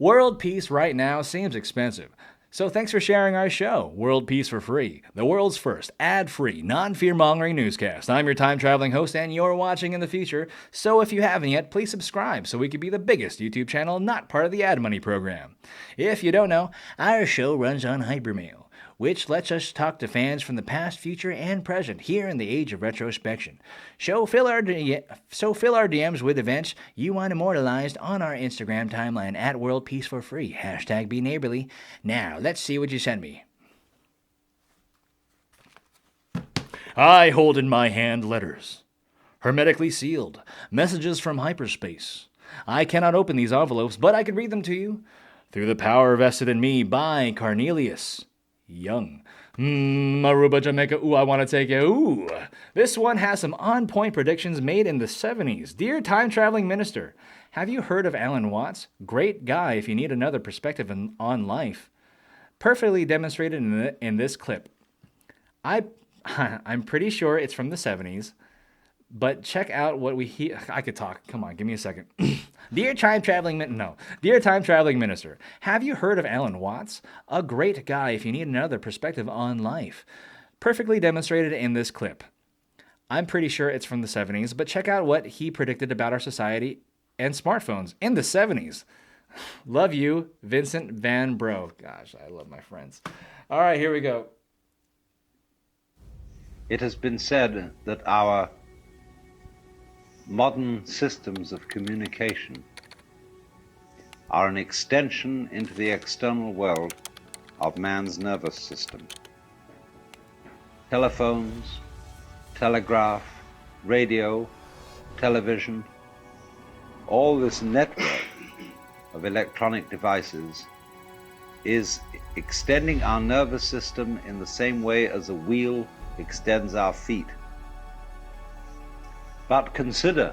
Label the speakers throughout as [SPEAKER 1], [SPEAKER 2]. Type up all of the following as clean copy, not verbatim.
[SPEAKER 1] World peace right now seems expensive. So thanks for sharing our show, World Peace for Free, the world's first ad-free, non-fear-mongering newscast. I'm your time-traveling host, and you're watching in the future. So if you haven't yet, please subscribe so we can be the biggest YouTube channel not part of the ad money program. If you don't know, our show runs on Hypermail, which lets us talk to fans from the past, future, and present here in the age of retrospection. Fill our DMs with events you want immortalized on our Instagram timeline at World Peace for Free, #BeNeighborly. Now, let's see what you sent me. I hold in my hand letters, hermetically sealed, messages from hyperspace. I cannot open these envelopes, but I can read them to you through the power vested in me by Cornelius Young. Aruba, Jamaica, ooh, I want to take it. Ooh. This one has some on-point predictions made in the 70s. Dear time-traveling minister, have you heard of Alan Watts? Great guy if you need another perspective on life. Perfectly demonstrated in this clip. I'm pretty sure it's from the 70s, but check out what I could talk. Come on, give me a second. Dear time-traveling minister, have you heard of Alan Watts? A great guy if you need another perspective on life. Perfectly demonstrated in this clip. I'm pretty sure it's from the 70s, but check out what he predicted about our society and smartphones in the 70s. Love you, Vincent Van Bro. Gosh, I love my friends. All right, here we go.
[SPEAKER 2] It has been said that our modern systems of communication are an extension into the external world of man's nervous system. Telephones, telegraph, radio, television, all this network of electronic devices is extending our nervous system in the same way as a wheel extends our feet. But consider,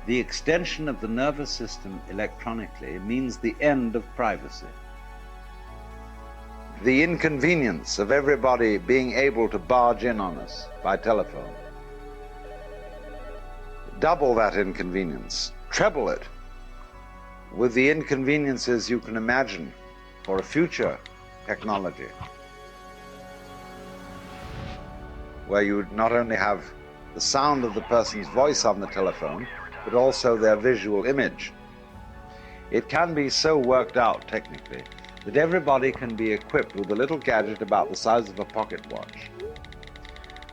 [SPEAKER 2] the extension of the nervous system electronically means the end of privacy. The inconvenience of everybody being able to barge in on us by telephone. Double that inconvenience, treble it, with the inconveniences you can imagine for a future technology, where you would not only have the sound of the person's voice on the telephone, but also their visual image. It can be so worked out technically that everybody can be equipped with a little gadget about the size of a pocket watch.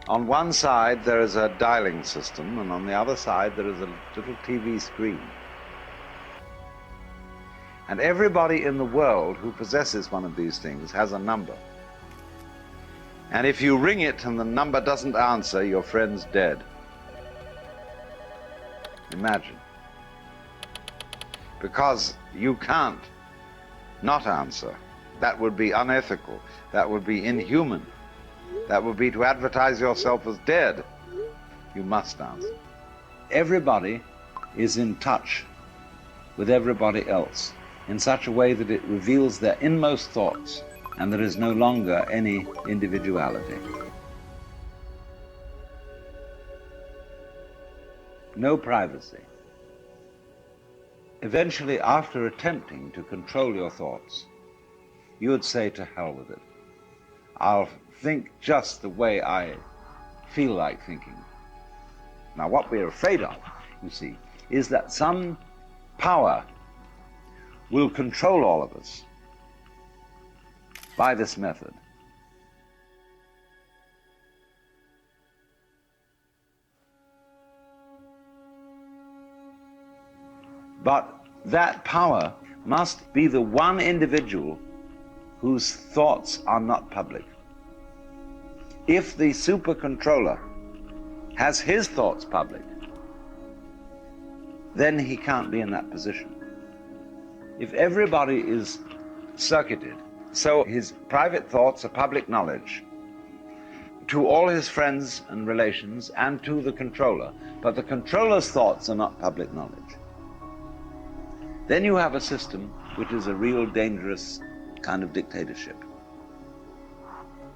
[SPEAKER 2] On one side there is a dialing system, and on the other side there is a little TV screen. And everybody in the world who possesses one of these things has a number. And if you ring it and the number doesn't answer, your friend's dead. Imagine. Because you can't not answer. That would be unethical. That would be inhuman. That would be to advertise yourself as dead. You must answer. Everybody is in touch with everybody else in such a way that it reveals their inmost thoughts, and there is no longer any individuality. No privacy. Eventually, after attempting to control your thoughts, you would say, to hell with it. I'll think just the way I feel like thinking. Now, what we're afraid of, you see, is that some power will control all of us by this method. But that power must be the one individual whose thoughts are not public. If the super controller has his thoughts public, then he can't be in that position. If everybody is circuited, so his private thoughts are public knowledge to all his friends and relations and to the controller, but the controller's thoughts are not public knowledge, then you have a system which is a real dangerous kind of dictatorship.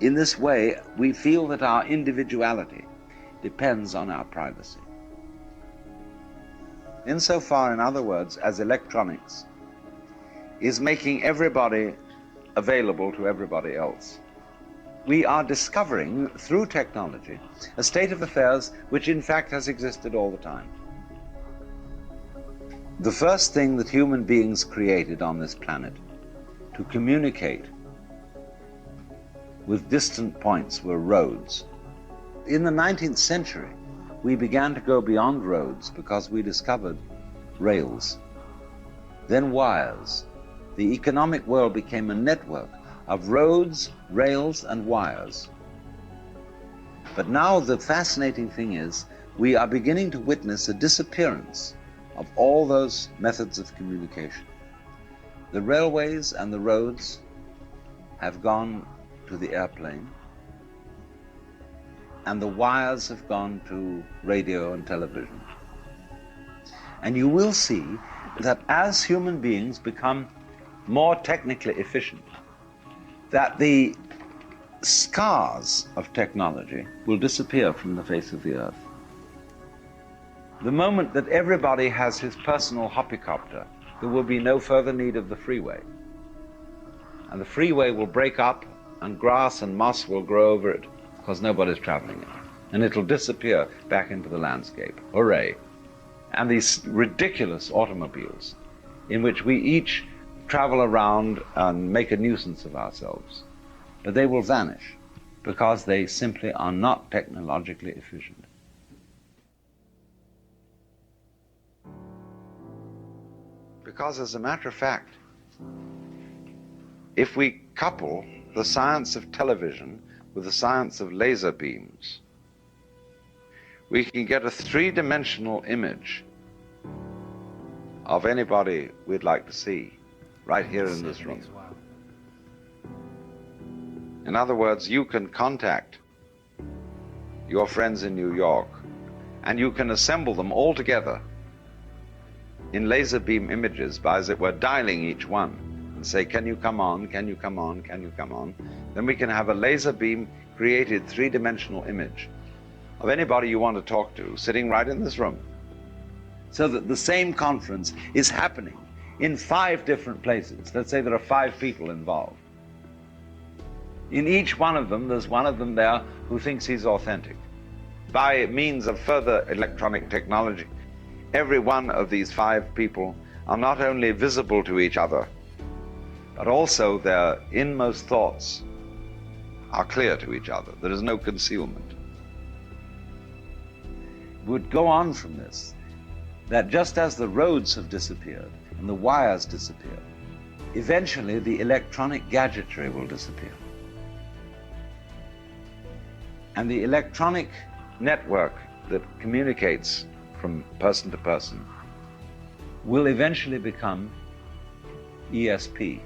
[SPEAKER 2] In this way, we feel that our individuality depends on our privacy. Insofar, in other words, as electronics is making everybody available to everybody else. We are discovering, through technology, a state of affairs which in fact has existed all the time. The first thing that human beings created on this planet to communicate with distant points were roads. In the 19th century, we began to go beyond roads because we discovered rails, then wires. The economic world became a network of roads, rails, and wires. But now the fascinating thing is we are beginning to witness a disappearance of all those methods of communication. The railways and the roads have gone to the airplane, and the wires have gone to radio and television. And you will see that as human beings become more technically efficient, that the scars of technology will disappear from the face of the earth. The moment that everybody has his personal hoppycopter, there will be no further need of the freeway. And the freeway will break up, and grass and moss will grow over it because nobody's traveling it. And it'll disappear back into the landscape. Hooray. And these ridiculous automobiles in which we each travel around and make a nuisance of ourselves, but they will vanish because they simply are not technologically efficient. Because as a matter of fact, if we couple the science of television with the science of laser beams, we can get a three-dimensional image of anybody we'd like to see right here in this room. In other words, you can contact your friends in New York and you can assemble them all together in laser beam images by, as it were, dialing each one and say, can you come on, can you come on, can you come on? Then we can have a laser beam created three-dimensional image of anybody you want to talk to sitting right in this room, so that the same conference is happening in 5 different places. Let's say there are 5 people involved. In each one of them, there's one of them there who thinks he's authentic. By means of further electronic technology, every one of these 5 people are not only visible to each other, but also their inmost thoughts are clear to each other. There is no concealment. It would go on from this, that just as the roads have disappeared and the wires disappear, eventually the electronic gadgetry will disappear. And the electronic network that communicates from person to person will eventually become ESP.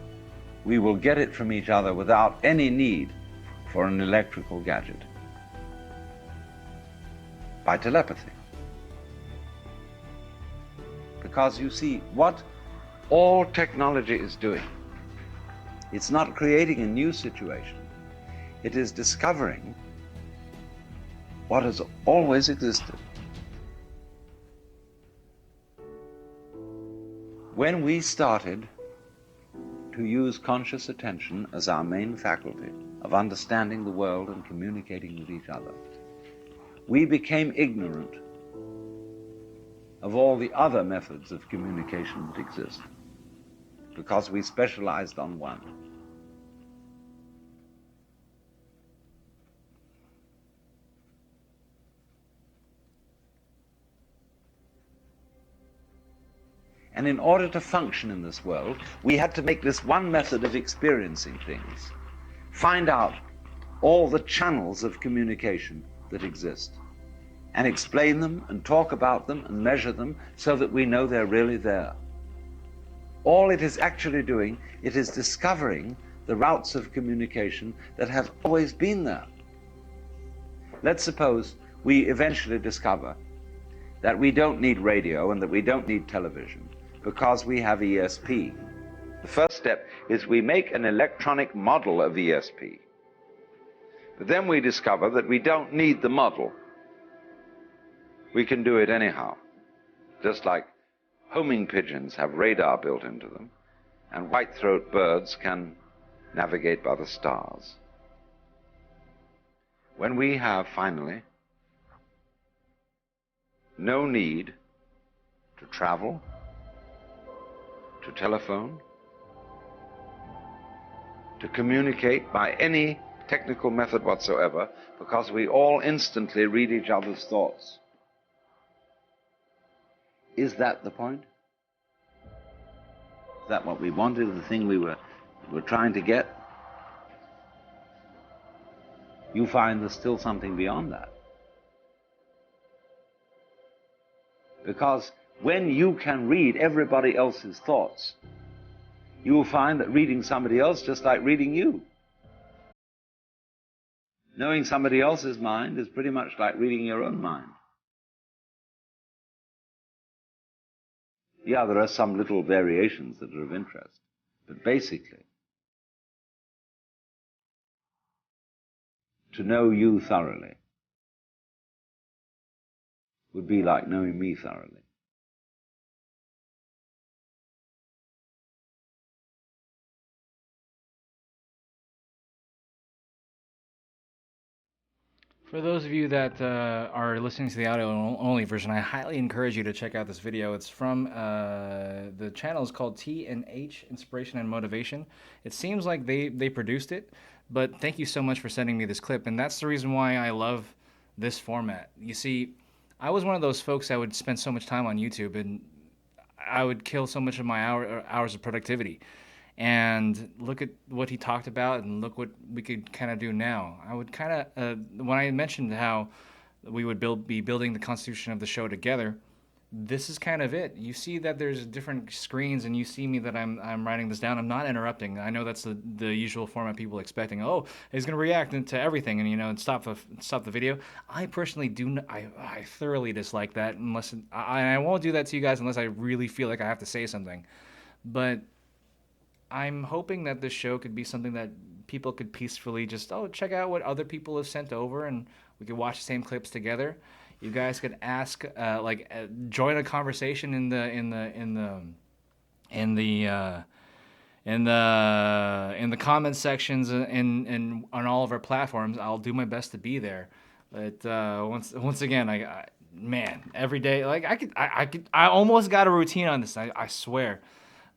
[SPEAKER 2] We will get it from each other without any need for an electrical gadget, by telepathy. Because you see, what all technology is doing, it's not creating a new situation, it is discovering what has always existed. When we started to use conscious attention as our main faculty of understanding the world and communicating with each other, we became ignorant of all the other methods of communication that exist, because we specialized on one. And in order to function in this world, we had to make this one method of experiencing things, find out all the channels of communication that exist, and explain them and talk about them and measure them so that we know they're really there. All it is actually doing, it is discovering the routes of communication that have always been there. Let's suppose we eventually discover that we don't need radio and that we don't need television because we have ESP. The first step is we make an electronic model of ESP. But then we discover that we don't need the model. We can do it anyhow. Just like homing pigeons have radar built into them, and white-throat birds can navigate by the stars. When we have finally no need to travel, to telephone, to communicate by any technical method whatsoever, because we all instantly read each other's thoughts. Is that the point? Is that what we wanted, the thing we were trying to get? You find there's still something beyond that. Because when you can read everybody else's thoughts, you will find that reading somebody else just like reading you. Knowing somebody else's mind is pretty much like reading your own mind. Yeah, there are some little variations that are of interest, but basically, to know you thoroughly would be like knowing me thoroughly.
[SPEAKER 1] For those of you that are listening to the audio-only version, I highly encourage you to check out this video. It's from, the channel is called T&H, Inspiration and Motivation. It seems like they produced it, but thank you so much for sending me this clip, and that's the reason why I love this format. You see, I was one of those folks that would spend so much time on YouTube, and I would kill so much of my hours of productivity. And look at what he talked about, and look what we could kind of do now. I would kind of, when I mentioned how we would be building the constitution of the show together, this is kind of it. You see that there's different screens, and you see me that I'm writing this down. I'm not interrupting. I know that's the usual format people expecting. Oh, he's going to react to everything, and and stop the video. I personally I thoroughly dislike that, unless I won't do that to you guys unless I really feel like I have to say something. But I'm hoping that this show could be something that people could peacefully just, check out what other people have sent over, and we could watch the same clips together. You guys could ask, join a conversation in the comment sections and on all of our platforms. I'll do my best to be there. But once again, man, every day, I almost got a routine on this. I swear.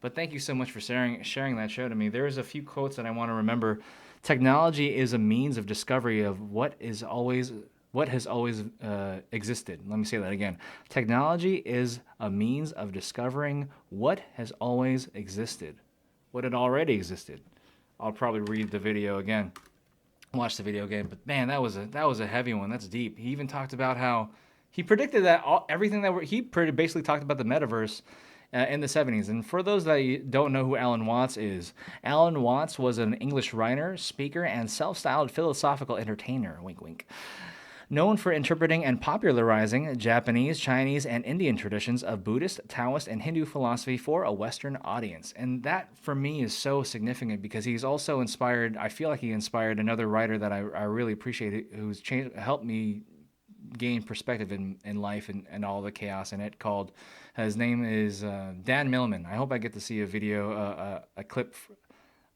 [SPEAKER 1] But thank you so much for sharing that show to me. There's a few quotes that I want to remember. Technology is a means of discovery of what has always existed. Let me say that again. Technology is a means of discovering what has always existed. What had already existed. I'll probably read the video again. Watch the video again. But man, that was a heavy one. That's deep. He even talked about how he predicted that everything that he basically talked about the metaverse in the 70s. And for those that don't know who Alan Watts is, Alan Watts was an English writer, speaker, and self-styled philosophical entertainer, wink wink, known for interpreting and popularizing Japanese, Chinese, and Indian traditions of Buddhist, Taoist, and Hindu philosophy for a Western audience. And that, for me, is so significant because he's also inspired, I feel like he inspired another writer that I really appreciate, who's helped me gain perspective in life and all the chaos in it. His name is Dan Millman. I hope I get to see a video, a clip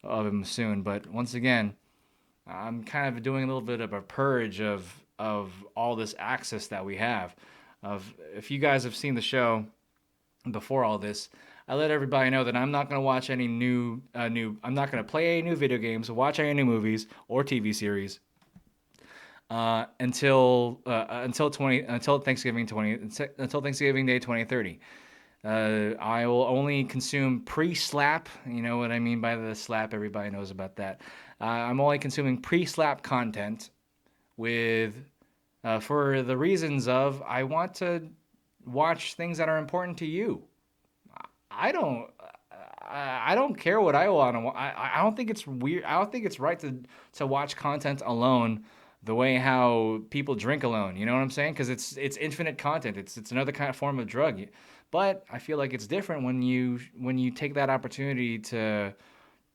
[SPEAKER 1] of him soon. But once again, I'm kind of doing a little bit of a purge of all this access that we have. If you guys have seen the show before all this, I let everybody know that I'm not going to watch any I'm not going to play any new video games, watch any new movies or TV series until Thanksgiving Day 2030. I will only consume pre-slap. You know what I mean by the slap? Everybody knows about that. I'm only consuming pre-slap content for the reasons of I want to watch things that are important to you. I don't care what I want to watch. I don't think it's weird. I don't think it's right to watch content alone the way how people drink alone. You know what I'm saying? Because it's infinite content. It's another kind of form of drug. But I feel like it's different when you take that opportunity to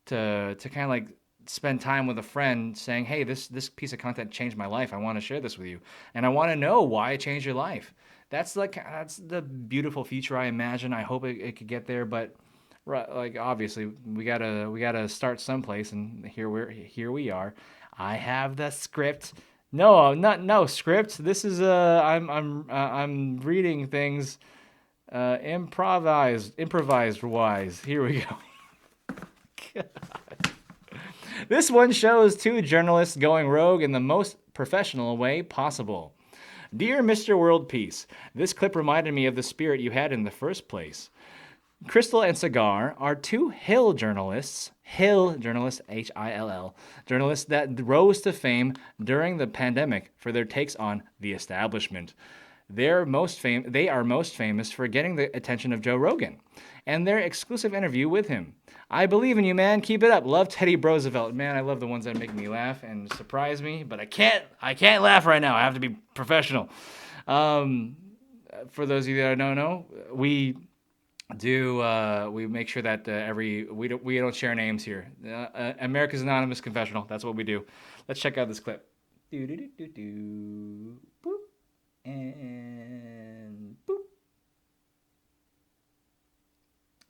[SPEAKER 1] kind of like spend time with a friend saying, hey, this piece of content changed my life. I want to share this with you. And I want to know why it changed your life. That's the beautiful future I imagine. I hope it could get there. But right, like obviously we gotta start someplace, and here we are. I have the script. No, not no script. This is I'm reading things improvised wise. Here we go. This one shows two journalists going rogue in the most professional way possible. Dear Mr. World Peace, this clip reminded me of the spirit you had in the first place. Crystal and Cigar are two Hill journalists, Hill journalists, journalists that rose to fame during the pandemic for their takes on the establishment. They are most famous for getting the attention of Joe Rogan and their exclusive interview with him. I believe in you, man. Keep it up. Love, Teddy Roosevelt. Man, I love the ones that make me laugh and surprise me, but I can't laugh right now. I have to be professional. For those of you that don't know, we make sure that we don't share names here. America's Anonymous Confessional. That's what we do. Let's check out this clip. Do. Boop. And boop.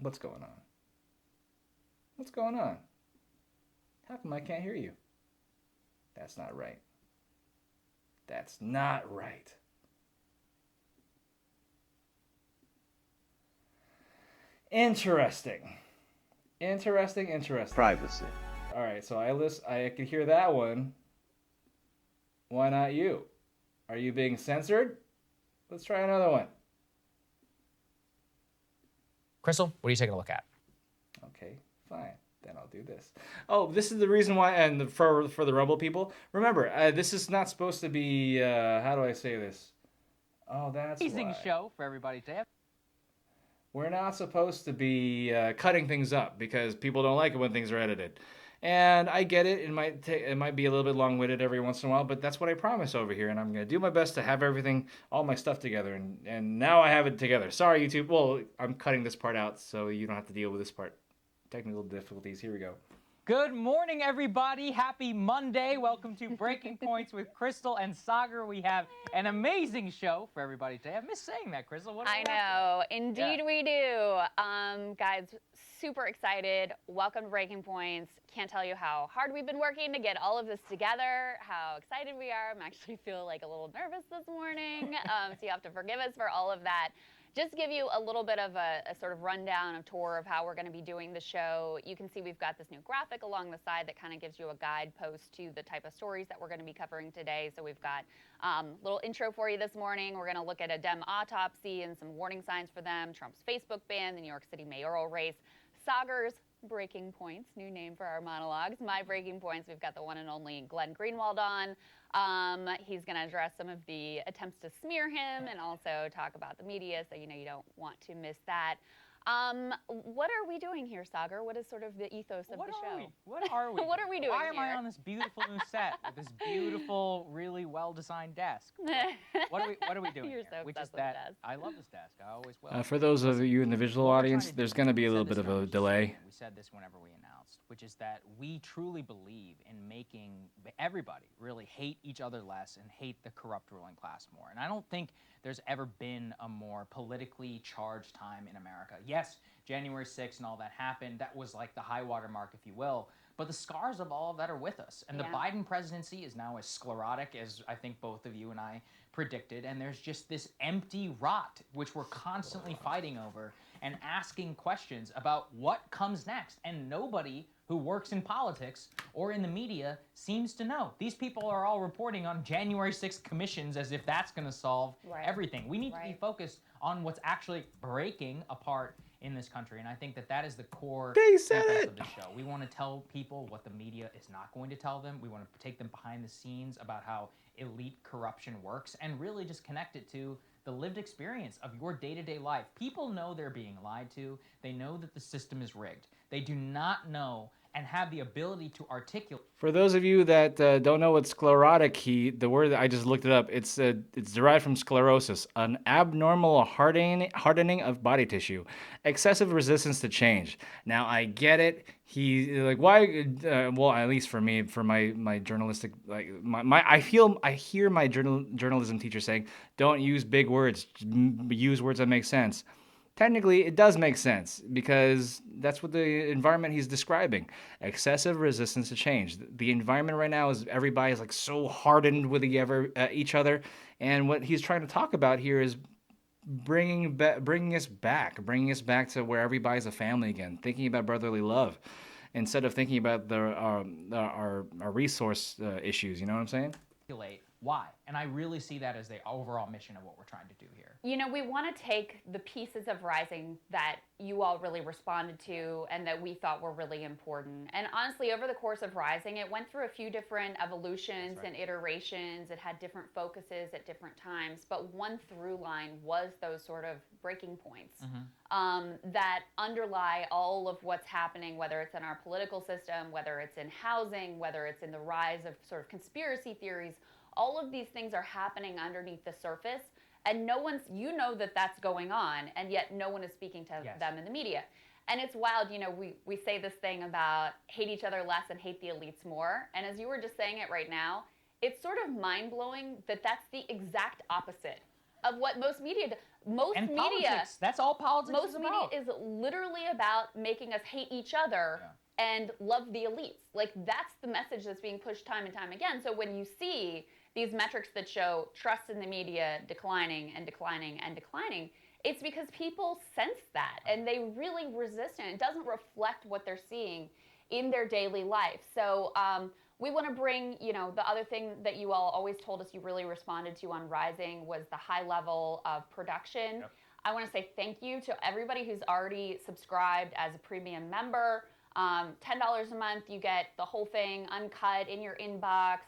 [SPEAKER 1] What's going on? What's going on? How come I can't hear you? That's not right. That's not right. Interesting.
[SPEAKER 2] Privacy.
[SPEAKER 1] All right, so I could hear that one. Why not you? Are you being censored? Let's try another one.
[SPEAKER 3] Crystal, what are you taking a look at?
[SPEAKER 1] Okay, fine. Then I'll do this. Oh, this is the reason why, and for the Rumble people, remember, this is not supposed to be, how do I say this? Oh, that's
[SPEAKER 4] Amazing
[SPEAKER 1] why.
[SPEAKER 4] show for everybody to have.
[SPEAKER 1] We're not supposed to be cutting things up because people don't like it when things are edited. And I get it. It might be a little bit long-winded every once in a while, but that's what I promise over here. And I'm going to do my best to have all my stuff together. And now I have it together. Sorry, YouTube. Well, I'm cutting this part out so you don't have to deal with this part. Technical difficulties. Here we go.
[SPEAKER 4] Good morning, everybody. Happy Monday. Welcome to Breaking Points with Crystal and Sagar. We have an amazing show for everybody today. I miss saying that, Crystal. What
[SPEAKER 5] I know. Indeed we do. Guys, super excited. Welcome to Breaking Points. Can't tell you how hard we've been working to get all of this together, how excited we are. I'm actually feel like a little nervous this morning, so you have to forgive us for all of that. Just give you a little bit of a sort of rundown, a tour of how we're going to be doing the show. You can see we've got this new graphic along the side that kind of gives you a guidepost to the type of stories that we're going to be covering today. So we've got a little intro for you this morning. We're going to look at a Dem autopsy and some warning signs for them, Trump's Facebook ban, the New York City mayoral race, Sagar's Breaking Points, new name for our monologues. My Breaking Points, we've got the one and only Glenn Greenwald on. He's going to address some of the attempts to smear him and also talk about the media, so you don't want to miss that. What are we doing here, Sagar? What is sort of the ethos of the show?
[SPEAKER 4] What are we?
[SPEAKER 5] What are we doing
[SPEAKER 4] Why am I
[SPEAKER 5] here?
[SPEAKER 4] on this beautiful new set with this beautiful, really well-designed desk? What are we doing
[SPEAKER 5] You're
[SPEAKER 4] here?
[SPEAKER 5] so
[SPEAKER 4] Which
[SPEAKER 5] obsessed
[SPEAKER 4] is
[SPEAKER 5] with the
[SPEAKER 4] that
[SPEAKER 5] desk.
[SPEAKER 4] I love this desk. I always will.
[SPEAKER 1] For those of you in the visual
[SPEAKER 4] What we're
[SPEAKER 1] audience,
[SPEAKER 4] trying to
[SPEAKER 1] there's
[SPEAKER 4] do,
[SPEAKER 1] going to be a
[SPEAKER 4] we
[SPEAKER 1] little
[SPEAKER 4] said
[SPEAKER 1] bit
[SPEAKER 4] this
[SPEAKER 1] of a
[SPEAKER 4] from the
[SPEAKER 1] delay.
[SPEAKER 4] beginning. We said this whenever we announced, which is that we truly believe in making everybody really hate each other less and hate the corrupt ruling class more. And I don't think there's ever been a more politically charged time in America. Yes, January 6th and all that happened. That was like the high water mark, if you will. But the scars of all of that are with us. And the Biden presidency is now as sclerotic as I think both of you and I predicted. And there's just this empty rot, which we're constantly fighting over and asking questions about what comes next. And nobody who works in politics or in the media seems to know. These people are all reporting on January 6th commissions as if that's going to solve everything. We need to be focused on what's actually breaking apart in this country, and I think that is the core ethos of the show. We want to tell people what the media is not going to tell them. We want to take them behind the scenes about how elite corruption works and really just connect it to the lived experience of your day-to-day life. People know they're being lied to. They know that the system is rigged. They do not know and have the ability to articulate.
[SPEAKER 1] For those of you that don't know what sclerotic, the word I just looked it up. It's derived from sclerosis, an abnormal hardening of body tissue, excessive resistance to change. Now I get it. Why? Well, at least for me, for my journalistic, I hear my journalism teacher saying, "Don't use big words. Use words that make sense." technically it does make sense because that's what the environment he's describing. Excessive resistance to change. The environment right now is everybody's like so hardened with each other, and what he's trying to talk about here is bringing us back to where everybody's a family again, thinking about brotherly love instead of thinking about our resource issues. You know what I'm saying?
[SPEAKER 4] Why? And I really see that as the overall mission of what we're trying to do here.
[SPEAKER 5] You know, we want to take the pieces of Rising that you all really responded to and that we thought were really important. And honestly, over the course of Rising, it went through a few different evolutions and iterations. It had different focuses at different times. But one through line was those sort of breaking points that underlie all of what's happening, whether it's in our political system, whether it's in housing, whether it's in the rise of sort of conspiracy theories. All of these things are happening underneath the surface, and no one's, you know that that's going on, and yet no one is speaking to them in the media. And it's wild, you know, we say this thing about hate each other less and hate the elites more, and as you were just saying it right now, it's sort of mind-blowing that that's the exact opposite of what most media does.
[SPEAKER 4] Politics, that's all politics is about.
[SPEAKER 5] Most media is literally about making us hate each other and love the elites. Like, that's the message that's being pushed time and time again. So when you see these metrics that show trust in the media declining and declining and declining, it's because people sense that and they really resist it. It doesn't reflect what they're seeing in their daily life. So we want to bring, you know, the other thing that you all always told us you really responded to on Rising was the high level of production. I want to say thank you to everybody who's already subscribed as a premium member. $10 a month, you get the whole thing uncut in your inbox,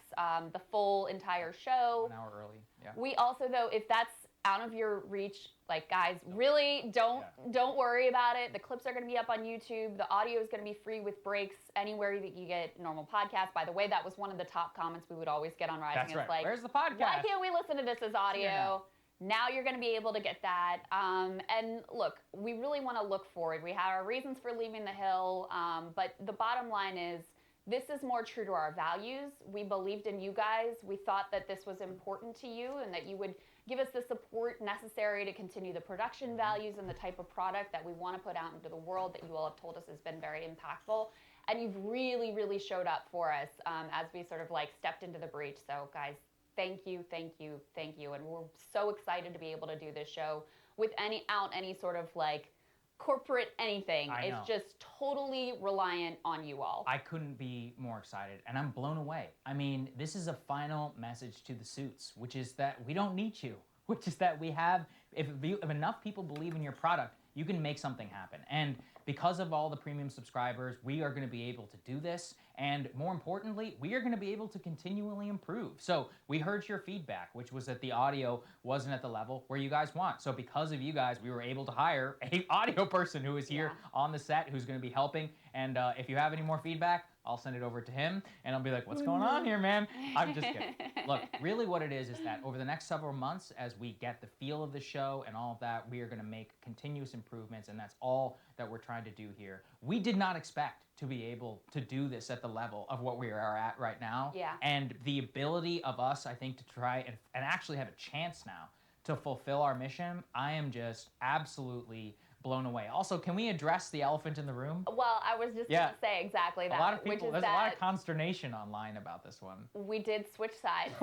[SPEAKER 5] the full entire show.
[SPEAKER 4] 1 hour early,
[SPEAKER 5] We also, though, if that's out of your reach, like, guys, really don't worry about it. The clips are going to be up on YouTube. The audio is going to be free with breaks anywhere that you get normal podcasts. By the way, that was one of the top comments we would always get on Rising.
[SPEAKER 4] That's right.
[SPEAKER 5] Like,
[SPEAKER 4] where's the podcast?
[SPEAKER 5] Why can't we listen to this as audio? Now you're going to be able to get that. And look, we really want to look forward. We have our reasons for leaving the Hill, but the bottom line is this is more true to our values. We believed in you guys. We thought that this was important to you and that you would give us the support necessary to continue the production values and the type of product that we want to put out into the world that you all have told us has been very impactful. And you've really, really showed up for us as we sort of like stepped into the breach. So guys, thank you, thank you, thank you. And we're so excited to be able to do this show without any sort of like corporate anything. It's just totally reliant on you all.
[SPEAKER 4] I couldn't be more excited, and I'm blown away. I mean, this is a final message to the suits, which is that we don't need you, which is that we have, if enough people believe in your product, you can make something happen. And because of all the premium subscribers, we are going to be able to do this. And more importantly, we are going to be able to continually improve. So we heard your feedback, which was that the audio wasn't at the level where you guys want. So because of you guys, we were able to hire an audio person who is here on the set, who's going to be helping. And if you have any more feedback, I'll send it over to him, and I'll be like, what's going on here, man? I'm just kidding. Look, really what it is that over the next several months, as we get the feel of the show and all of that, we are going to make continuous improvements, and that's all that we're trying to do here. We did not expect to be able to do this at the level of what we are at right now. And the ability of us, I think, to try and actually have a chance now to fulfill our mission, I am just absolutely blown away. Also, can we address the elephant in the room?
[SPEAKER 5] Well, I was just going to say exactly that.
[SPEAKER 4] A lot of people, there's a lot of consternation online about this one.
[SPEAKER 5] We did switch sides.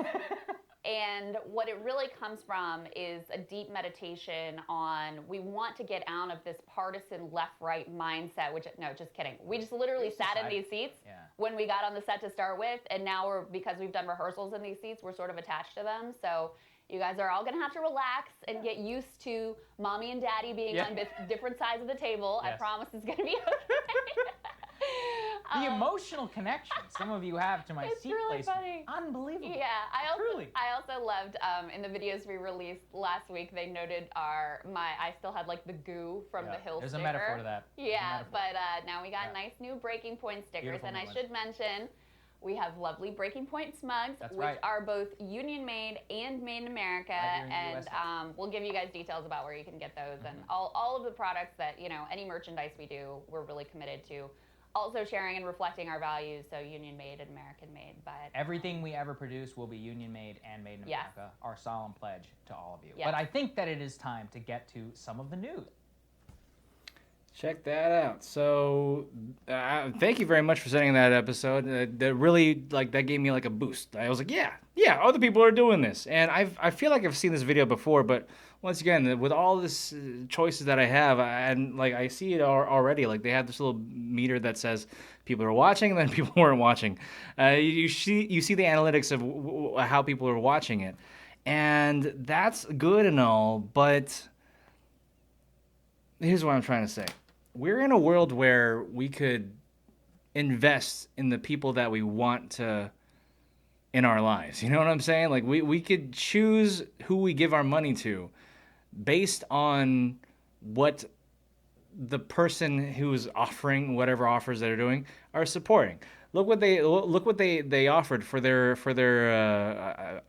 [SPEAKER 5] And what it really comes from is a deep meditation on, we want to get out of this partisan left-right mindset, which, no, just kidding. We just literally sat in these seats when we got on the set to start with, and now because we've done rehearsals in these seats, we're sort of attached to them. So you guys are all going to have to relax and get used to mommy and daddy being on different sides of the table. I promise it's going to be okay.
[SPEAKER 4] The emotional connection some of you have to my seat
[SPEAKER 5] really
[SPEAKER 4] placement.
[SPEAKER 5] Funny.
[SPEAKER 4] Unbelievable.
[SPEAKER 5] Yeah, I also loved in the videos we released last week, they noted I still had like the goo from the Hill
[SPEAKER 4] There's
[SPEAKER 5] sticker.
[SPEAKER 4] a metaphor to that.
[SPEAKER 5] But now we got nice new Breaking Point stickers.
[SPEAKER 4] Beautiful
[SPEAKER 5] and I should mention, we have lovely Breaking Point mugs,
[SPEAKER 4] That's
[SPEAKER 5] which are both union made and made in America. And we'll give you guys details about where you can get those. And all of the products that, you know, any merchandise we do, we're really committed to also sharing and reflecting our values. So union made and American made. But
[SPEAKER 4] everything we ever produce will be union made and made in America. Our solemn pledge to all of you.
[SPEAKER 5] Yes.
[SPEAKER 4] But I think that it is time to get to some of the news.
[SPEAKER 1] Check that out. So, thank you very much for sending that episode. That really, like, that gave me like a boost. I was like, yeah, other people are doing this, and I feel like I've seen this video before, but once again, with all this choices that I have, and like I see it already. Like they have this little meter that says people are watching, and then people weren't watching. You see the analytics of how people are watching it, and that's good and all, but here's what I'm trying to say. We're in a world where we could invest in the people that we want to in our lives. You know what I'm saying? Like we could choose who we give our money to based on what the person who's offering whatever offers they're doing are supporting. Look what they offered for their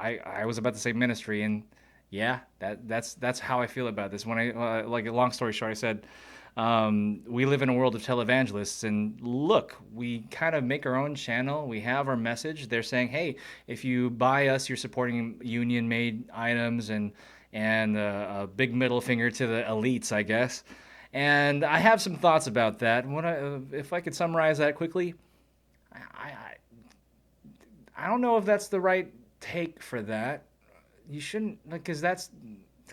[SPEAKER 1] I was about to say ministry, and yeah, that's how I feel about this. When I like a long story short, I said we live in a world of televangelists, and look, we kind of make our own channel. We have our message. They're saying, hey, if you buy us, you're supporting union-made items, and a big middle finger to the elites, I guess. And I have some thoughts about that. If I could summarize that quickly, I don't know if that's the right take for that. You shouldn't, because the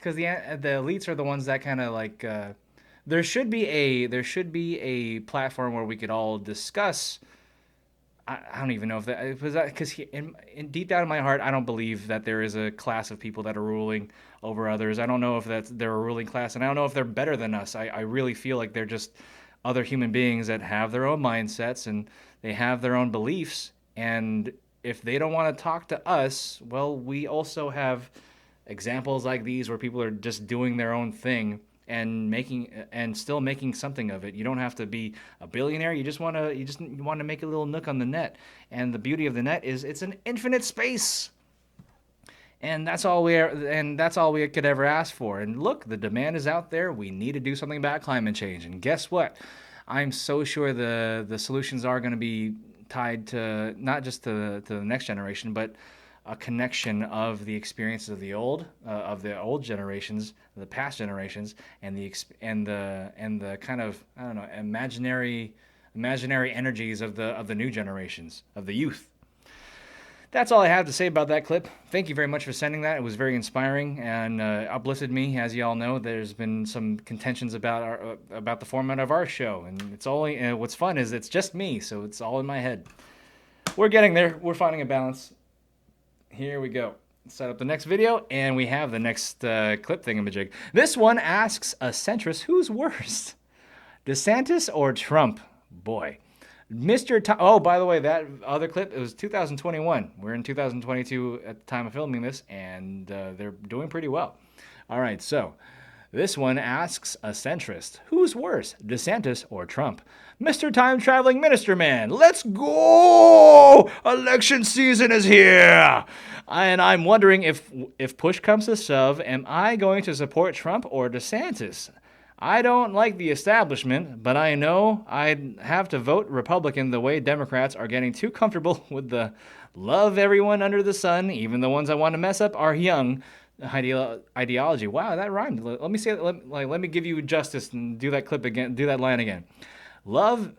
[SPEAKER 1] elites are the ones that kind of like. There should be a platform where we could all discuss. I don't even know if that because in deep down in my heart, I don't believe that there is a class of people that are ruling over others. I don't know if they're a ruling class, and I don't know if they're better than us. I really feel like they're just other human beings that have their own mindsets and they have their own beliefs. And if they don't want to talk to us, well, we also have examples like these where people are just doing their own thing and still making something of it. You don't have to be a billionaire. You just want to make a little nook on the net. And the beauty of the net is it's an infinite space. And that's all we could ever ask for. And look, the demand is out there. We need to do something about climate change. And guess what? I'm so sure the solutions are going to be tied to not just to the next generation, but a connection of the experiences of the old generations, the past generations, and the kind of, I don't know, imaginary energies of the new generations, of the youth. That's all I have to say about that clip. Thank you very much for sending that. It was very inspiring and uplifted me. As you all know, there's been some contentions about the format of our show, and it's only what's fun is it's just me, so it's all in my head. We're getting there. We're finding a balance. Here we go. Set up the next video, and we have the next clip thingamajig. This one asks a centrist, who's worse, DeSantis or Trump? Boy. Oh, by the way, that other clip, it was 2021. We're in 2022 at the time of filming this, and they're doing pretty well. All right, so this one asks a centrist, who's worse, DeSantis or Trump? Mr. Time Traveling Minister Man, let's go! Election season is here! And I'm wondering if push comes to shove, am I going to support Trump or DeSantis? I don't like the establishment, but I know I'd have to vote Republican the way Democrats are getting too comfortable with the love everyone under the sun, even the ones I want to mess up are young ideology. Wow, that rhymed. Let me say it. Let me give you justice and do that clip again. Do that line again. Love,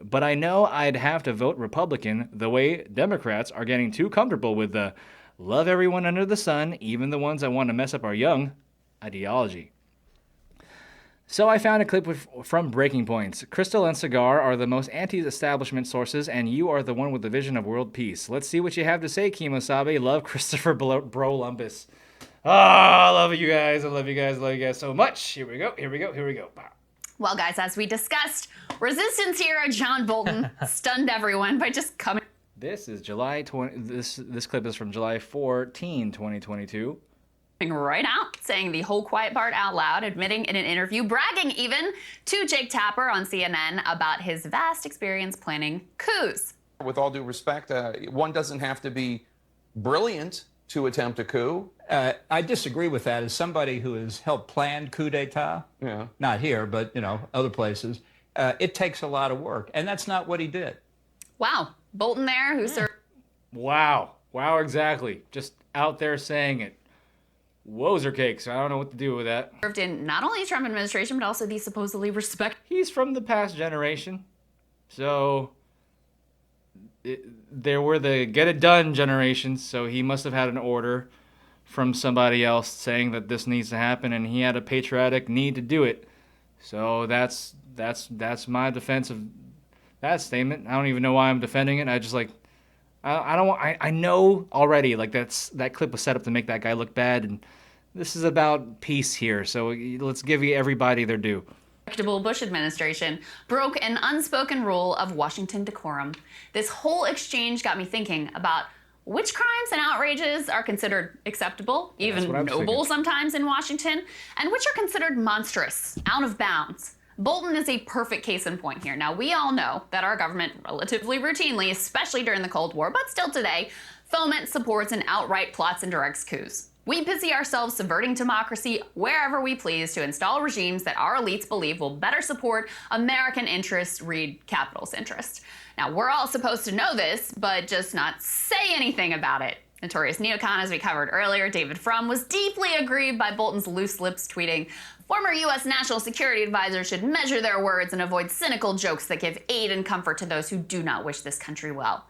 [SPEAKER 1] but I know I'd have to vote Republican the way Democrats are getting too comfortable with the love everyone under the sun, even the ones I want to mess up are young ideology. So I found a clip from Breaking Points. Crystal and Cigar are the most anti-establishment sources, and you are the one with the vision of world peace. Let's see what you have to say, Kimosabe. Love, Christopher Brolumpus. I love you guys. I love you guys so much. Here we go.
[SPEAKER 5] Well, guys, as we discussed, resistance hero John Bolton stunned everyone by just coming.
[SPEAKER 1] This is July 20. This clip is from July 14, 2022.
[SPEAKER 5] Right out, saying the whole quiet part out loud, admitting in an interview, bragging even to Jake Tapper on CNN about his vast experience planning coups.
[SPEAKER 6] With all due respect, one doesn't have to be brilliant to attempt a coup.
[SPEAKER 7] I disagree with that. As somebody who has helped plan coup d'etat, not here, but other places, it takes a lot of work, and that's not what he did.
[SPEAKER 5] Wow, Bolton there, who served.
[SPEAKER 1] Wow, exactly. Just out there saying it. wozer cakes. I don't know what to do with that.
[SPEAKER 8] In not only the Trump administration, but also the supposedly
[SPEAKER 1] He's from the past generation. So there were the get it done generations. So he must have had an order from somebody else saying that this needs to happen, and he had a patriotic need to do it. So that's my defense of that statement. I don't even know why I'm defending it. I just like I know already like that clip was set up to make that guy look bad, and this is about peace here. So let's give everybody their due.
[SPEAKER 8] Respectable Bush administration broke an unspoken rule of Washington decorum. This whole exchange got me thinking about which crimes and outrages are considered acceptable, even noble sometimes in Washington, and which are considered monstrous, out of bounds. Bolton is a perfect case in point here. Now, we all know that our government relatively routinely, especially during the Cold War, but still today, foments, supports, and outright plots and directs coups. We busy ourselves subverting democracy wherever we please to install regimes that our elites believe will better support American interests, read capital's interest. Now, we're all supposed to know this, but just not say anything about it. Notorious neocon, as we covered earlier, David Frum, was deeply aggrieved by Bolton's loose lips, tweeting, "Former U.S. National Security advisors should measure their words and avoid cynical jokes that give aid and comfort to those who do not wish this country well."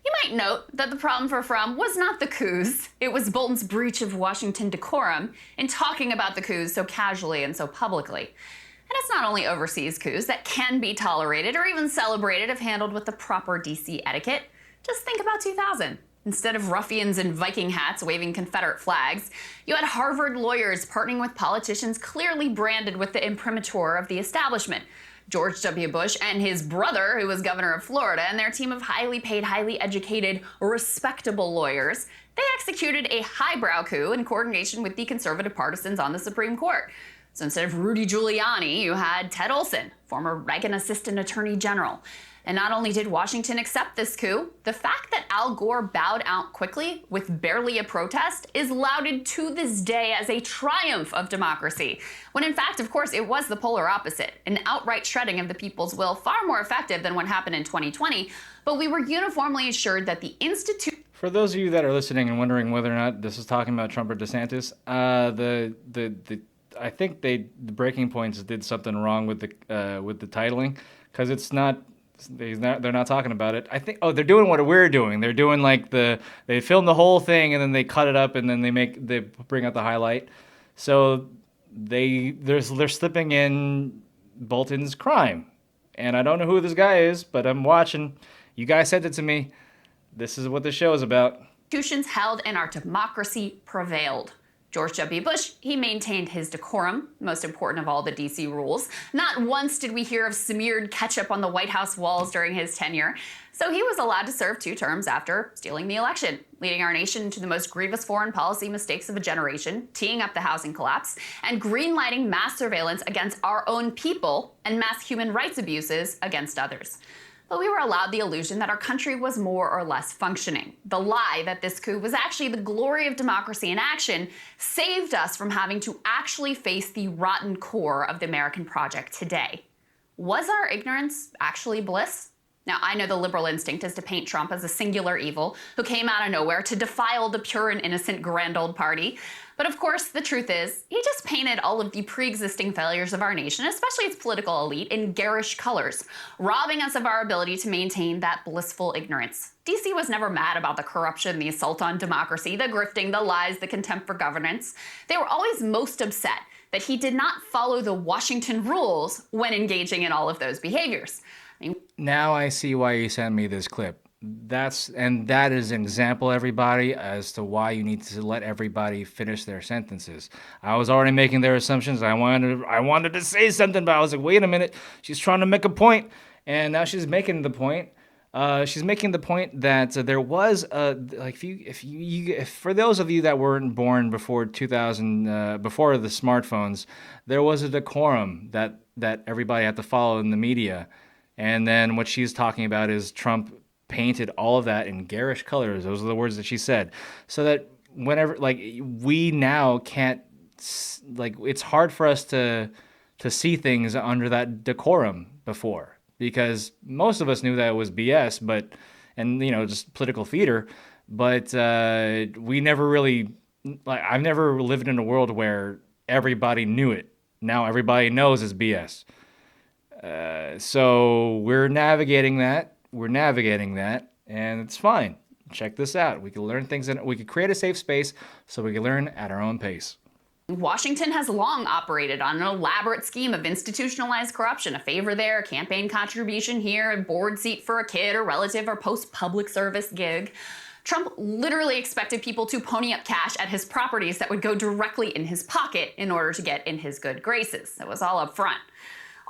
[SPEAKER 8] You might note that the problem for Frum was not the coups. It was Bolton's breach of Washington decorum in talking about the coups so casually and so publicly. And it's not only overseas coups that can be tolerated or even celebrated if handled with the proper DC etiquette. Just think about 2000. Instead of ruffians in Viking hats waving Confederate flags, you had Harvard lawyers partnering with politicians clearly branded with the imprimatur of the establishment. George W. Bush and his brother, who was governor of Florida, and their team of highly paid, highly educated, respectable lawyers, they executed a highbrow coup in coordination with the conservative partisans on the Supreme Court. So instead of Rudy Giuliani, you had Ted Olson, former Reagan Assistant Attorney General. And not only did Washington accept this coup, the fact that Al Gore bowed out quickly with barely a protest is lauded to this day as a triumph of democracy, when in fact, of course, it was the polar opposite, an outright shredding of the people's will, far more effective than what happened in 2020, but we were uniformly assured that the institution...
[SPEAKER 1] For those of you that are listening and wondering whether or not this is talking about Trump or DeSantis, I think the Breaking Points did something wrong with the titling, because it's not... They're not talking about it. I think. Oh, they're doing what we're doing. They're doing like they film the whole thing and then they cut it up and then they bring out the highlight. So they're slipping in Bolton's crime, and I don't know who this guy is, but I'm watching. You guys sent it to me. This is what the show is about.
[SPEAKER 8] Institutions held and our democracy prevailed. George W. Bush, he maintained his decorum, most important of all the DC rules. Not once did we hear of smeared ketchup on the White House walls during his tenure. So he was allowed to serve 2 terms after stealing the election, leading our nation into the most grievous foreign policy mistakes of a generation, teeing up the housing collapse, and greenlighting mass surveillance against our own people and mass human rights abuses against others. But we were allowed the illusion that our country was more or less functioning. The lie that this coup was actually the glory of democracy in action saved us from having to actually face the rotten core of the American project today. Was our ignorance actually bliss? Now, I know the liberal instinct is to paint Trump as a singular evil who came out of nowhere to defile the pure and innocent grand old party. But of course, the truth is, he just painted all of the pre-existing failures of our nation, especially its political elite, in garish colors, robbing us of our ability to maintain that blissful ignorance. DC was never mad about the corruption, the assault on democracy, the grifting, the lies, the contempt for governance. They were always most upset that he did not follow the Washington rules when engaging in all of those behaviors.
[SPEAKER 1] Now I see why you sent me this clip. That is an example, everybody, as to why you need to let everybody finish their sentences. I was already making their assumptions. I wanted to say something, but I was like, wait a minute. She's trying to make a point, and now she's making the point. She's making the point that there was if for those of you that weren't born before 2000, before the smartphones, there was a decorum that everybody had to follow in the media. And then what she's talking about is Trump painted all of that in garish colors. Those are the words that she said. So that whenever, we now can't, it's hard for us to see things under that decorum before, because most of us knew that it was BS, just political theater. But we never really, like, I've never lived in a world where everybody knew it. Now everybody knows it's BS. So we're navigating that. And it's fine. Check this out. We can learn things, we can create a safe space so we can learn at our own pace.
[SPEAKER 8] Washington has long operated on an elaborate scheme of institutionalized corruption. A favor there, a campaign contribution here, a board seat for a kid or relative or post-public service gig. Trump literally expected people to pony up cash at his properties that would go directly in his pocket in order to get in his good graces. It was all up front.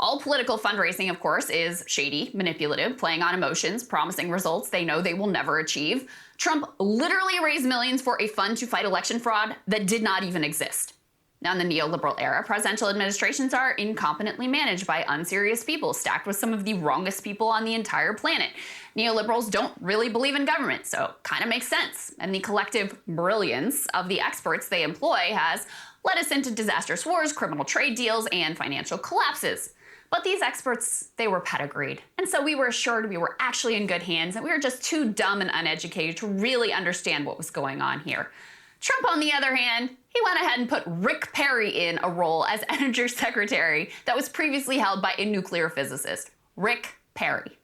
[SPEAKER 8] All political fundraising, of course, is shady, manipulative, playing on emotions, promising results they know they will never achieve. Trump literally raised millions for a fund to fight election fraud that did not even exist. Now, in the neoliberal era, presidential administrations are incompetently managed by unserious people, stacked with some of the wrongest people on the entire planet. Neoliberals don't really believe in government, so kind of makes sense. And the collective brilliance of the experts they employ has led us into disastrous wars, criminal trade deals, and financial collapses. But these experts, they were pedigreed. And so we were assured we were actually in good hands, and we were just too dumb and uneducated to really understand what was going on here. Trump, on the other hand, he went ahead and put Rick Perry in a role as Energy Secretary that was previously held by a nuclear physicist. Rick Perry.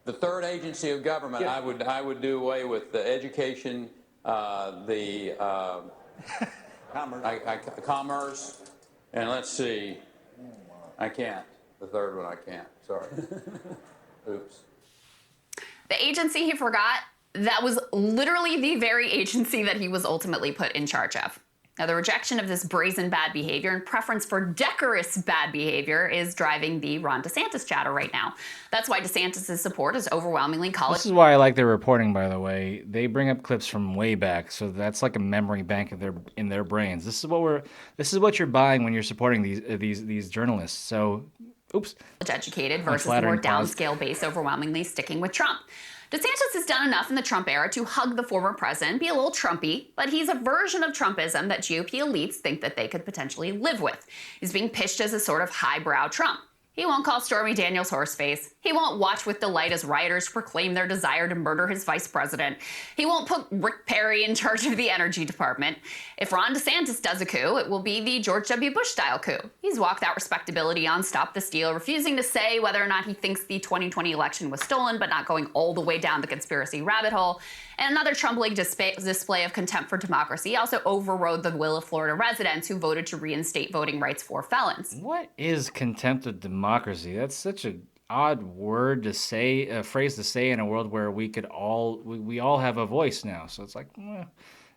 [SPEAKER 9] The third agency of government, I would do away with the education, commerce, and let's see, I can't. The third one I can't. Sorry. Oops.
[SPEAKER 8] The agency he forgot, that was literally the very agency that he was ultimately put in charge of. Now, the rejection of this brazen bad behavior and preference for decorous bad behavior is driving the Ron DeSantis chatter right now. That's why DeSantis' support is overwhelmingly college.
[SPEAKER 1] This is why I like their reporting, by the way. They bring up clips from way back, so that's like a memory bank in their brains. This is what you're buying when you're supporting these journalists. So, oops.
[SPEAKER 8] Educated versus the more downscale base overwhelmingly sticking with Trump. DeSantis has done enough in the Trump era to hug the former president, be a little Trumpy, but he's a version of Trumpism that GOP elites think that they could potentially live with. He's being pitched as a sort of highbrow Trump. He won't call Stormy Daniels horseface. He won't watch with delight as rioters proclaim their desire to murder his vice president. He won't put Rick Perry in charge of the Energy Department. If Ron DeSantis does a coup, it will be the George W. Bush-style coup. He's walked out respectability on Stop the Steal, refusing to say whether or not he thinks the 2020 election was stolen, but not going all the way down the conspiracy rabbit hole. And another Trump-like display of contempt for democracy also overrode the will of Florida residents who voted to reinstate voting rights for felons.
[SPEAKER 1] What is contempt of democracy? That's such an odd word to say, a phrase to say in a world where we all have a voice now. So it's like,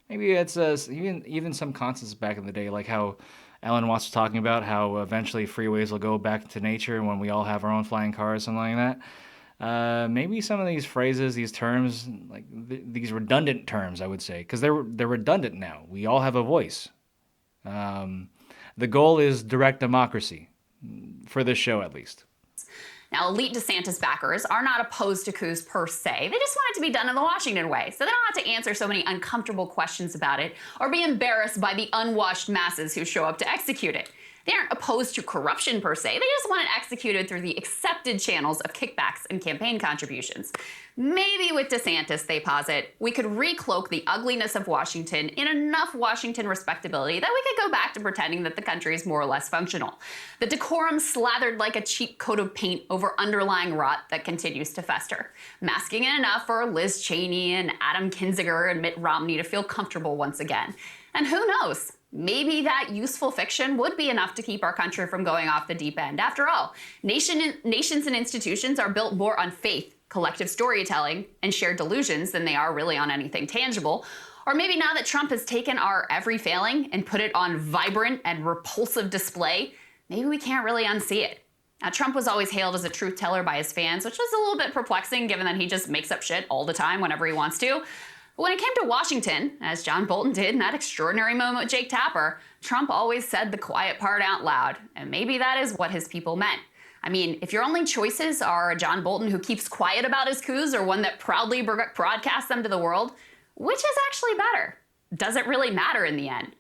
[SPEAKER 1] maybe it's even some concepts back in the day, like how Ellen Watts was talking about how eventually freeways will go back to nature when we all have our own flying cars, something like that. Maybe some of these phrases, these terms, like these redundant terms, I would say, because they're redundant now. We all have a voice. The goal is direct democracy, for this show at least.
[SPEAKER 8] Now, elite DeSantis backers are not opposed to coups per se. They just want it to be done in the Washington way, so they don't have to answer so many uncomfortable questions about it or be embarrassed by the unwashed masses who show up to execute it. They aren't opposed to corruption per se. They just want it executed through the accepted channels of kickbacks and campaign contributions. Maybe with DeSantis, they posit, we could recloak the ugliness of Washington in enough Washington respectability that we could go back to pretending that the country is more or less functional. The decorum slathered like a cheap coat of paint over underlying rot that continues to fester. Masking it enough for Liz Cheney and Adam Kinzinger and Mitt Romney to feel comfortable once again. And who knows? Maybe that useful fiction would be enough to keep our country from going off the deep end. After all, nations and institutions are built more on faith, collective storytelling, and shared delusions than they are really on anything tangible. Or maybe now that Trump has taken our every failing and put it on vibrant and repulsive display, maybe we can't really unsee it. Now, Trump was always hailed as a truth teller by his fans, which was a little bit perplexing given that he just makes up shit all the time whenever he wants to. But when it came to Washington, as John Bolton did in that extraordinary moment with Jake Tapper, Trump always said the quiet part out loud, and maybe that is what his people meant. I mean, if your only choices are a John Bolton who keeps quiet about his coups or one that proudly broadcasts them to the world, which is actually better? Does it really matter in the end?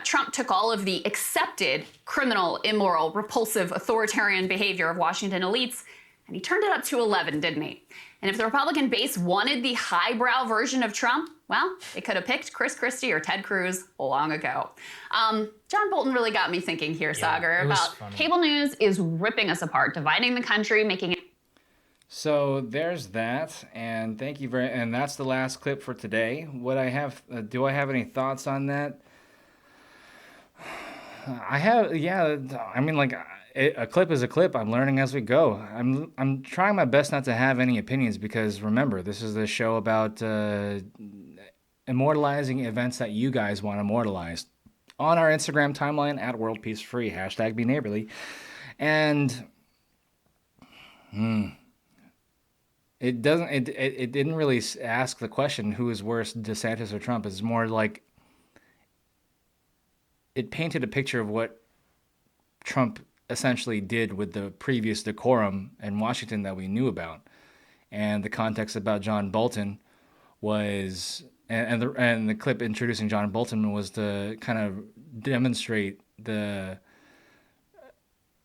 [SPEAKER 8] Trump took all of the accepted criminal, immoral, repulsive, authoritarian behavior of Washington elites, and he turned it up to 11, didn't he? And if the Republican base wanted the highbrow version of Trump, Well, it could have picked Chris Christie or Ted Cruz long ago. John Bolton really got me thinking here, Sagar, about cable news is ripping us apart, dividing the country, making it.
[SPEAKER 1] So there's that, and thank you very. And that's the last clip for today. What I have, do I have any thoughts on that? I have, yeah. I mean, like, a clip is a clip. I'm learning as we go. I'm trying my best not to have any opinions because remember, this is the show about immortalizing events that you guys want immortalized on our Instagram timeline at World Peace Free, hashtag Be Neighborly. And it didn't really ask the question who is worse, DeSantis or Trump. It's more like it painted a picture of what Trump essentially did with the previous decorum in Washington that we knew about. And the context about John Bolton was, and the clip introducing John Bolton was to kind of demonstrate the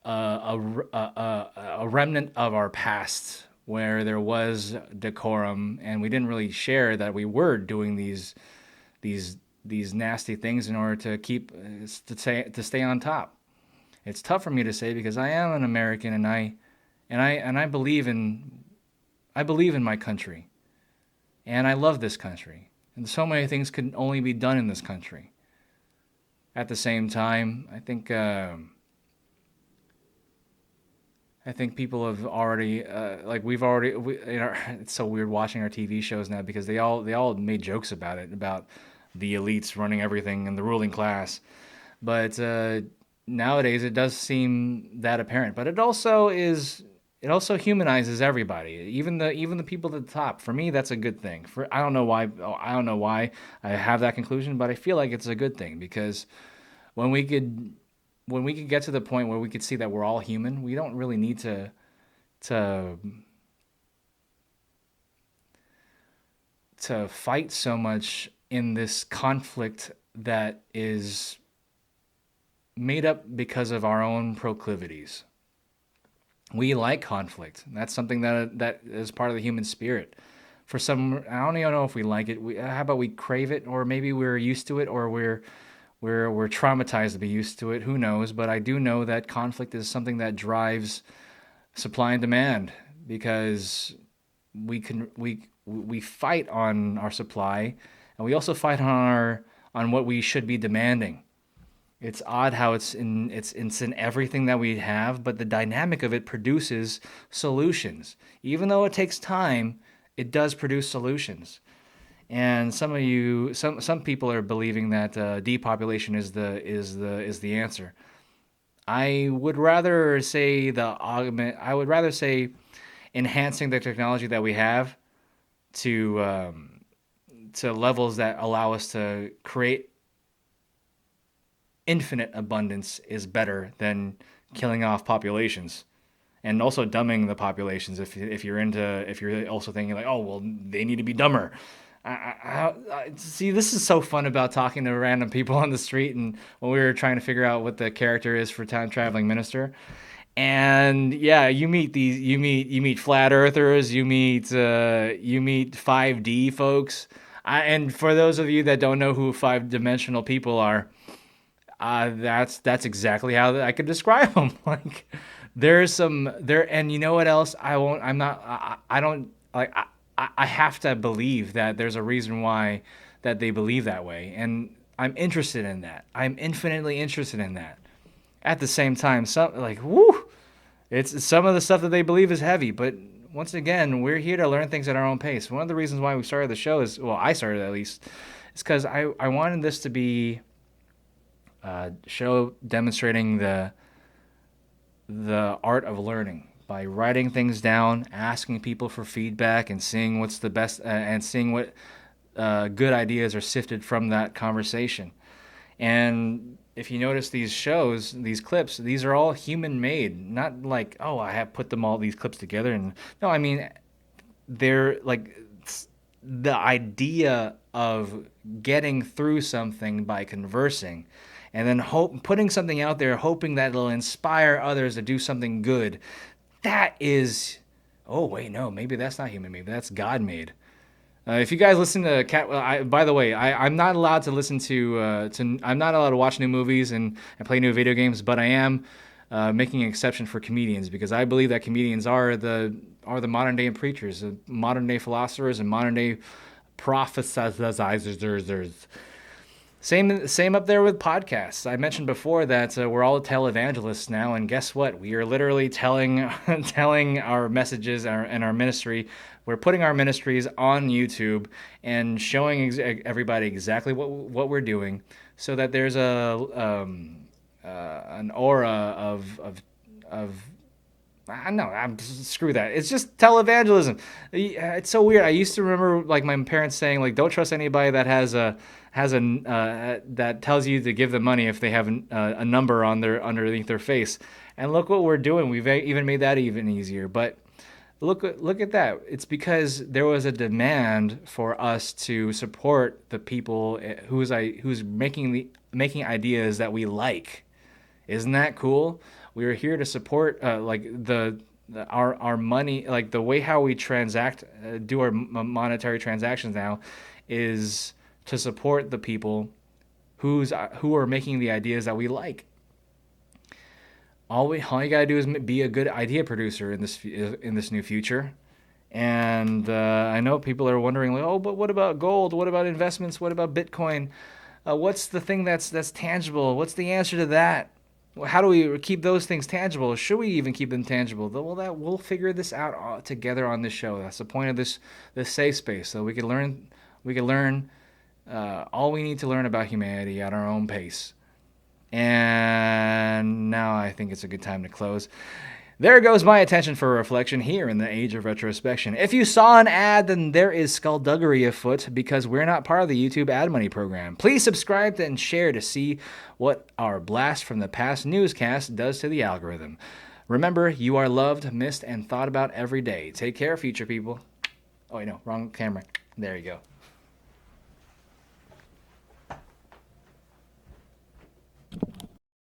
[SPEAKER 1] a remnant of our past where there was decorum, and we didn't really share that we were doing these nasty things in order to keep to stay on top. It's tough for me to say because I am an American, and I believe in my country, and I love this country, and so many things could only be done in this country. At the same time, I think people have already it's so weird watching our TV shows now because they all made jokes about it, about the elites running everything and the ruling class, but nowadays it does seem that apparent. But it also humanizes everybody, even the people at the top. For me, that's a good thing. I don't know why I have that conclusion, but I feel like it's a good thing because when we could get to the point where we could see that we're all human, we don't really need to fight so much in this conflict that is made up because of our own proclivities. We like conflict. That's something that is part of the human spirit. For some, I don't even know if we like it. How about we crave it, or maybe we're used to it, or we're traumatized to be used to it. Who knows? But I do know that conflict is something that drives supply and demand because we fight on our supply, and we also fight on what we should be demanding. It's odd how it's in everything that we have, but the dynamic of it produces solutions. Even though it takes time, it does produce solutions. And some people are believing that depopulation is the answer. I would rather say enhancing the technology that we have to levels that allow us to create infinite abundance is better than killing off populations, and also dumbing the populations. If you're also thinking like, oh well, they need to be dumber. I see, this is so fun about talking to random people on the street, and when we were trying to figure out what the character is for Time Traveling Minister, and yeah, you meet flat earthers, you meet 5D folks, and for those of you that don't know who 5-dimensional people are, that's exactly how I could describe them. Like and you know what else? I have to believe that there's a reason why that they believe that way, and I'm interested in that. I'm infinitely interested in that. At the same time, it's some of the stuff that they believe is heavy, but once again, we're here to learn things at our own pace. One of the reasons why we started the show I started at least, is because I wanted this to be a show demonstrating the art of learning by writing things down, asking people for feedback, and seeing what's the best, and seeing what good ideas are sifted from that conversation. And if you notice these clips, these are all human-made. Not like, oh, I have put these clips together. And no, I mean, they're like the idea of getting through something by conversing, and then putting something out there, hoping that it'll inspire others to do something good. That is, oh wait, no, maybe that's not human-made. That's God-made. If you guys listen to Cat, by the way, I'm not allowed to listen to I'm not allowed to watch new movies and play new video games, but I am making an exception for comedians because I believe that comedians are the modern day preachers, modern day philosophers, and modern day prophesizers. Same up there with podcasts. I mentioned before that we're all televangelists now, and guess what? We are literally telling our messages and our ministry. We're putting our ministries on YouTube and showing everybody exactly what we're doing, so that there's an aura of I don't know. Screw that. It's just televangelism. It's so weird. I used to remember like my parents saying like, don't trust anybody that that tells you to give them money if they have a number on underneath their face. And look what we're doing. We've even made that even easier. But look at that. It's because there was a demand for us to support the people who's making ideas that we like. Isn't that cool? We are here to support like our money, like the way how we transact, do our monetary transactions now, is to support the people who are making the ideas that we like. All you gotta do is be a good idea producer in this new future. And I know people are wondering, like, oh, but what about gold? What about investments? What about Bitcoin? What's the thing that's tangible? What's the answer to that? How do we keep those things tangible? Should we even keep them tangible? Well, we'll figure this out together on this show. That's the point of this safe space, so we can learn all we need to learn about humanity at our own pace. And now I think it's a good time to close. There goes my attention for reflection here in the age of retrospection. If you saw an ad, then there is skullduggery afoot because we're not part of the YouTube ad money program. Please subscribe and share to see what our blast from the past newscast does to the algorithm. Remember, you are loved, missed, and thought about every day. Take care, future people. Oh, wait, no, wrong camera. There you go.